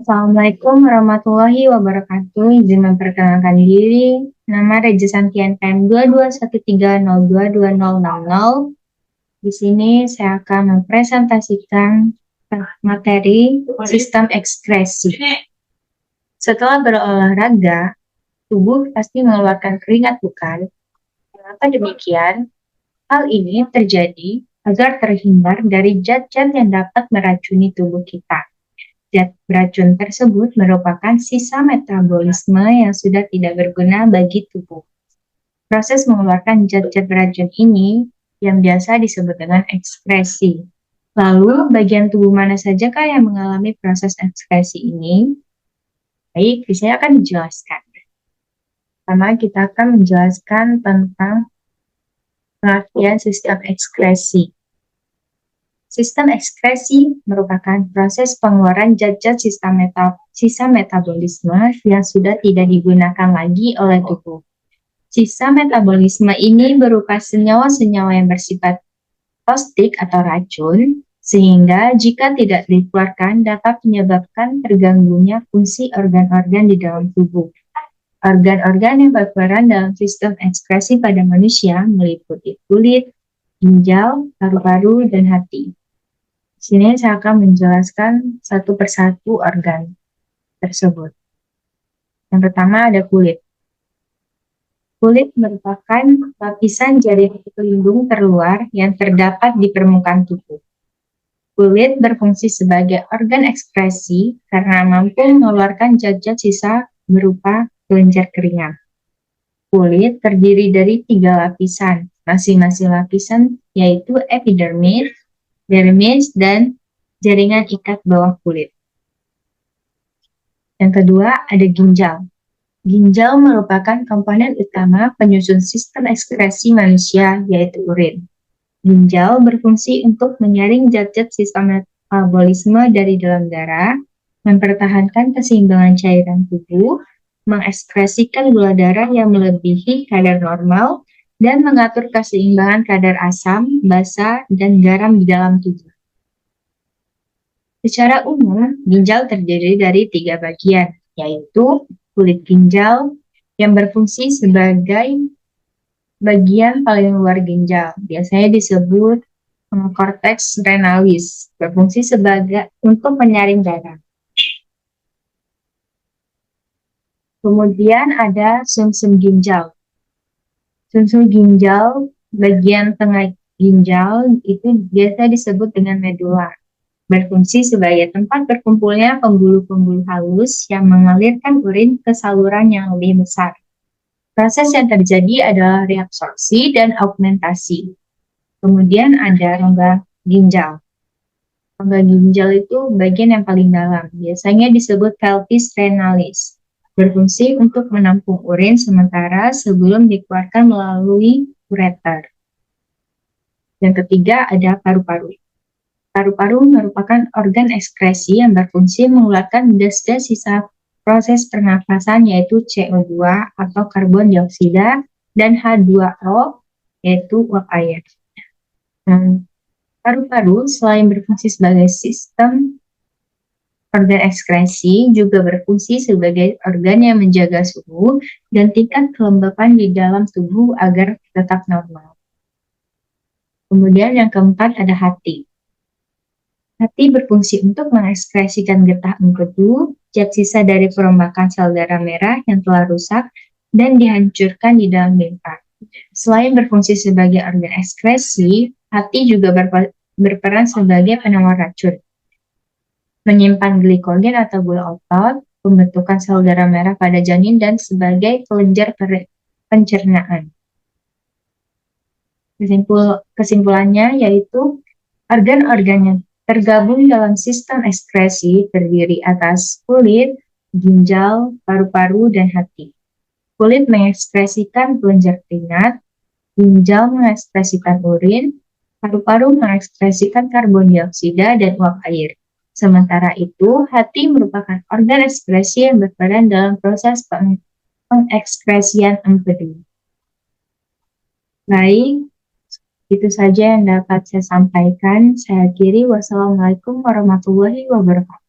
Assalamualaikum warahmatullahi wabarakatuh. Izin memperkenalkan diri. Nama Reja Santian KM 2213022060. Di sini saya akan mempresentasikan materi sistem ekskresi. Setelah berolahraga, tubuh pasti mengeluarkan keringat, bukan? Mengapa demikian? Hal ini terjadi agar terhindar dari zat-zat yang dapat meracuni tubuh kita. Zat beracun tersebut merupakan sisa metabolisme yang sudah tidak berguna bagi tubuh. Proses mengeluarkan zat-zat beracun ini yang biasa disebut dengan ekskresi. Lalu, bagian tubuh mana sajakah yang mengalami proses ekskresi ini? Baik, saya akan dijelaskan. Pertama, kita akan menjelaskan tentang pengertian sistem ekskresi. Sistem ekskresi merupakan proses pengeluaran zat-zat sisa metabolisme yang sudah tidak digunakan lagi oleh tubuh. Sisa metabolisme ini berupa senyawa-senyawa yang bersifat toksik atau racun, sehingga jika tidak dikeluarkan dapat menyebabkan terganggunya fungsi organ-organ di dalam tubuh. Organ-organ yang berperan dalam sistem ekskresi pada manusia meliputi kulit, ginjal, paru-paru, dan hati. Di sini saya akan menjelaskan satu persatu organ tersebut. Yang pertama ada kulit. Kulit merupakan lapisan jaringan pelindung terluar yang terdapat di permukaan tubuh. Kulit berfungsi sebagai organ ekskresi karena mampu mengeluarkan zat-zat sisa berupa kelenjar keringat. Kulit terdiri dari 3 lapisan, masing-masing lapisan yaitu epidermis, dermis, dan jaringan ikat bawah kulit. Yang kedua, ada ginjal. Ginjal merupakan komponen utama penyusun sistem ekskresi manusia, yaitu urin. Ginjal berfungsi untuk menyaring zat-zat sisa metabolisme dari dalam darah, mempertahankan keseimbangan cairan tubuh, mengekskresikan gula darah yang melebihi kadar normal, dan mengatur keseimbangan kadar asam, basa, dan garam di dalam tubuh. Secara umum, ginjal terdiri dari 3 bagian, yaitu kulit ginjal yang berfungsi sebagai bagian paling luar ginjal, biasanya disebut cortex renalis, berfungsi sebagai untuk menyaring darah. Kemudian ada sumsum ginjal. Sumsum ginjal bagian tengah ginjal itu biasa disebut dengan medula, berfungsi sebagai tempat berkumpulnya pembuluh-pembuluh halus yang mengalirkan urin ke saluran yang lebih besar. Proses yang terjadi adalah reabsorpsi dan augmentasi. Kemudian ada rongga ginjal. Rongga ginjal itu bagian yang paling dalam, biasanya disebut pelvis renalis, berfungsi untuk menampung urin sementara sebelum dikeluarkan melalui ureter. Yang ketiga ada paru-paru. Paru-paru merupakan organ ekskresi yang berfungsi mengeluarkan gas-gas sisa proses pernapasan yaitu CO2 atau karbon dioksida dan H2O yaitu uap air. Paru-paru selain berfungsi sebagai sistem organ ekskresi juga berfungsi sebagai organ yang menjaga suhu dan tingkat kelembapan di dalam tubuh agar tetap normal. Kemudian yang keempat ada hati. Hati berfungsi untuk mengekskresikan getah empedu, zat sisa dari perombakan sel darah merah yang telah rusak dan dihancurkan di dalam limfa. Selain berfungsi sebagai organ ekskresi, hati juga berperan sebagai penawar racun, menyimpan glikogen atau gula otot, pembentukan sel darah merah pada janin, dan sebagai kelenjar pencernaan. Kesimpulannya yaitu organ-organ yang tergabung dalam sistem ekskresi terdiri atas kulit, ginjal, paru-paru, dan hati. Kulit mengekskresikan kelenjar keringat, ginjal mengekskresikan urin, paru-paru mengekskresikan karbon dioksida dan uap air. Sementara itu, hati merupakan organ ekskresi yang berperan dalam proses pengekskresian empedu. Baik, itu saja yang dapat saya sampaikan. Saya akhiri. Wassalamualaikum warahmatullahi wabarakatuh.